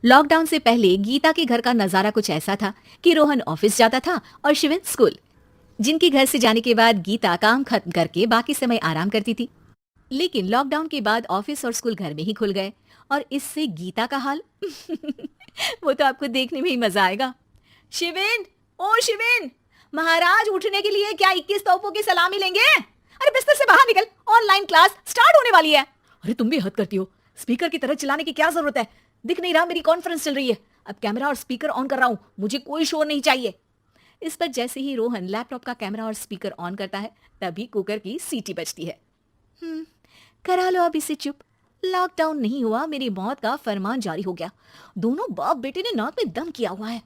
Lockdown से पहले गीता के घर का नजारा कुछ ऐसा था कि रोहन ऑफिस जाता था और शिविन स्कूल। जिनके घर से जाने के बाद गीता काम खत्म करके बाकी समय आराम करती थी। लेकिन लॉकडाउन के बाद ऑफिस और स्कूल घर में ही खुल गए और इससे गीता का हाल वो तो आपको देखने में ही मजा आएगा। शिविन, ओ शिविन, महाराज उठने के लिए क्या 21 तोपों की सलामी लेंगे? अरे बिस्तर से बाहर निकल, ऑनलाइन क्लास स्टार्ट होने वाली है। अरे तुम भी हद करती हो, स्पीकर की तरह चिल्लाने की क्या जरूरत है? दिख नहीं रहा मेरी कॉन्फ्रेंस चल रही है। अब कैमरा और स्पीकर ऑन कर रहा हूं, मुझे कोई शोर नहीं चाहिए। इस पर जैसे ही रोहन लैपटॉप का कैमरा और स्पीकर ऑन करता है तभी कुकर की सीटी बजती है। करा लो अब इसे चुप। लॉकडाउन नहीं हुआ, मेरी मौत का फरमान जारी हो गया। दोनों बाप बेटे ने नाक में दम किया हुआ है।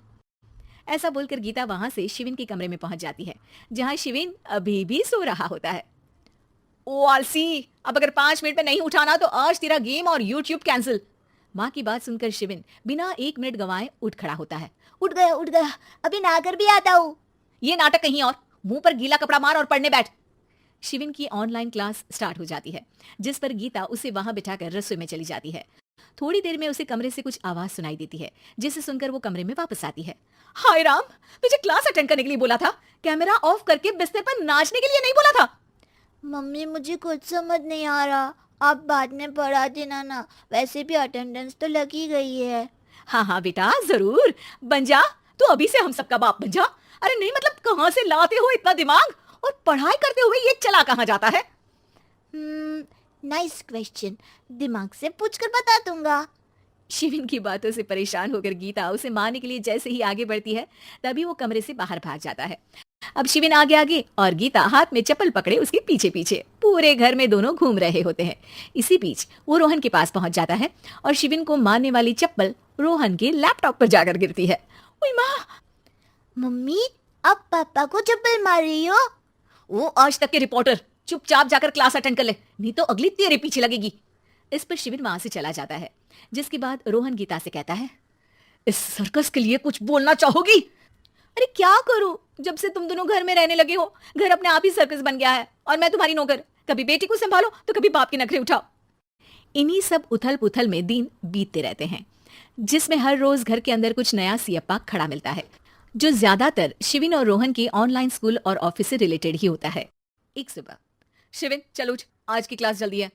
ऐसा बोलकर गीता वहां से शिविन के कमरे में पहुंच जाती है, जहां शिविन अभी भी सो रहा होता है। ओ आलसी, अब अगर 5 मिनट में नहीं उठाना तो आज तेरा गेम और यूट्यूब कैंसिल। माँ की बात सुनकर शिविन बिना 1 मिनट गंवाए उठ खड़ा होता है। उठ गया, अभी नहाकर भी आता हूँ। ये नाटक कहीं और, मुंह पर गीला कपड़ा मार और पढ़ने बैठ। शिविन की ऑनलाइन क्लास स्टार्ट हो जाती है, जिस पर गीता उसे वहां बिठाकर रसोई में चली जाती है। थोड़ी देर में उसे कमरे से कुछ आवाज सुनाई देती है, जिसे सुनकर वो कमरे में वापस आती है। हाय राम, तुझे क्लास अटेंड करने के लिए बोला था, कैमरा ऑफ करके बिस्तर पर नाचने के लिए नहीं बोला था। मम्मी मुझे कुछ समझ नहीं आ रहा, आप बाद में पढ़ा देना ना, वैसे भी अटेंडेंस तो लगी गई है। हाँ हाँ बेटा, जरूर बन जा, तू अभी से हम सबका बाप बन जा। अरे नहीं मतलब कहाँ से लाते हो इतना दिमाग, और पढ़ाई करते हुए ये चला कहाँ जाता है? नाइस क्वेश्चन, दिमाग से पूछ कर बता दूंगा। शिविन की बातों से परेशान होकर गीता उसे मारने के लिए जैसे ही आगे बढ़ती है तभी वो कमरे से बाहर भाग जाता है। अब शिविन आगे आगे और गीता हाथ में चप्पल पकड़े उसके पीछे पीछे पूरे घर में दोनों घूम रहे होते हैं। इसी बीच वो रोहन के पास पहुंच जाता है और शिविन को मारने वाली चप्पल रोहन के लैपटॉप पर जाकर गिरती है। ओए माँ! मम्मी, आप पापा को चप्पल मार रही हो? वो आज तक के रिपोर्टर, चुपचाप जाकर क्लास अटेंड कर ले, नहीं तो अगली तेरे पीछे लगेगी। इस पर शिविन वहां से चला जाता है, जिसके बाद रोहन गीता से कहता है, इस सर्कस के लिए कुछ बोलना चाहोगी? अरे क्या करूं, जब से तुम दोनों घर में रहने लगे हो घर अपने आप ही सर्कस बन गया है और मैं तुम्हारी नौकर। कभी बेटी को संभालो तो कभी बाप के नखरे उठाओ। इन्हीं सब उथल पुथल में दिन बीतते रहते हैं, जिसमें हर रोज घर के अंदर कुछ नया सियप्पा खड़ा मिलता है, जो ज्यादातर शिविन और रोहन के ऑनलाइन स्कूल और ऑफिस से रिलेटेड ही होता है। एक सुबह, शिविन चल उठ, आज की क्लास जल्दी है।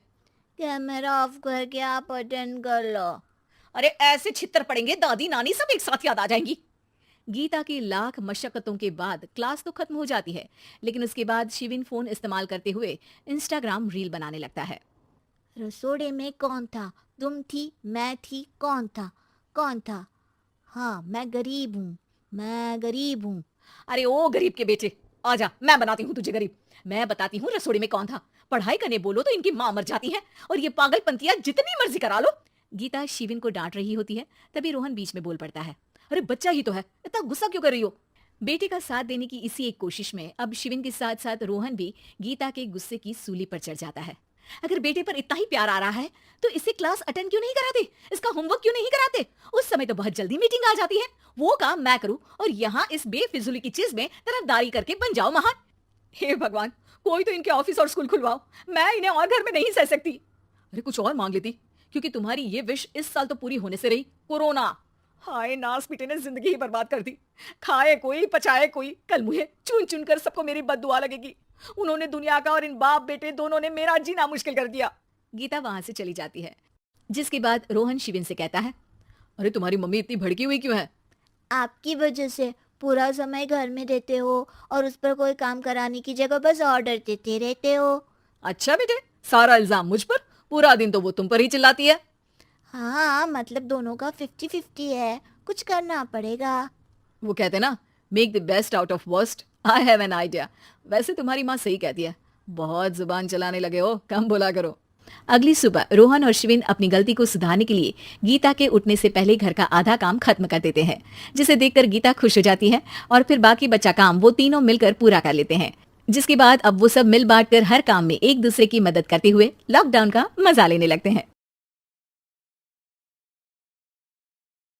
कैमरा ऑफ करके आप अटेंड कर लो। अरे ऐसे छितर पड़ेंगे, दादी नानी सब एक साथ याद आ जाएंगी। गीता की लाख मशक्कतों के बाद क्लास तो खत्म हो जाती है, लेकिन उसके बाद शिविन फोन इस्तेमाल करते हुए इंस्टाग्राम रील बनाने लगता है। रसोड़े में कौन था? तुम थी, मैं थी, कौन था? कौन था? हाँ, मैं गरीब हूँ। अरे ओ गरीब के बेटे, आजा, मैं बनाती हूँ तुझे गरीब। मैं बताती हूँ रसोड़ी में कौन था। पढ़ाई करने बोलो तो इनकी माँ मर जाती है और ये पागलपंतियां जितनी मर्जी करा लो। गीता शिविन को डांट रही होती है, तभी रोहन बीच में बोल पड़ता है। अरे बच्चा ही तो है, इतना गुस्सा क्यों कर रही हो? बेटे का साथ देने की इसी एक कोशिश में अब शिविन के साथ साथ रोहन भी गीता के गुस्से की सूली पर चढ़ जाता है। अगर बेटे पर इतना ही प्यार आ रहा है तो इसे क्लास अटेंड क्यों नहीं कराते, इसका होमवर्क क्यों नहीं कराते? उस समय तो बहुत जल्दी मीटिंग आ जाती है, वो काम मैं करूं और यहाँ इस बेफिजुली की चीज में तरफदारी करके बन जाओ महान। हे भगवान, कोई तो इनके ऑफिस और स्कूल खुलवाओ, मैं इन्हें और घर में नहीं सह सकती। अरे कुछ और मांग लेती, क्योंकि तुम्हारी ये विश इस साल तो पूरी होने से रही, कोरोना। हाय नास बेटे ने जिंदगी ही बर्बाद कर दी। खाए कोई पचाए कोई, कल मुझे चुन चुन कर सबको मेरी बद्दुआ लगेगी। उन्होंने दुनिया का और इन बाप बेटे दोनों ने मेरा जीना मुश्किल कर दिया। गीता वहां से चली जाती है, जिसके बाद रोहन शिविन से कहता है, अरे तुम्हारी मम्मी इतनी भड़की हुई क्यों है? आपकी वजह से पूरा समय घर में रहते हो और उस पर कोई काम कराने की जगह बस ऑर्डर देते रहते हो। अच्छा बेटे, सारा इल्जाम मुझ पर, पूरा दिन तो वो तुम पर ही चिल्लाती है। हाँ, मतलब दोनों का 50-50 है, कुछ करना पड़ेगा। वो कहते ना, make the best out of worst. I have an idea. वैसे तुम्हारी माँ सही कहती है, बहुत जुबान चलाने लगे हो, कम बोला करो। अगली सुबह रोहन और शिविन अपनी गलती को सुधारने के लिए गीता के उठने से पहले घर का आधा काम खत्म कर देते हैं, जिसे देखकर गीता खुश हो जाती है और फिर बाकी बचा काम वो तीनों मिलकर पूरा कर लेते हैं। जिसके बाद अब वो सब मिल बांट कर हर काम में एक दूसरे की मदद करते हुए लॉकडाउन का मजा लेने लगते हैं।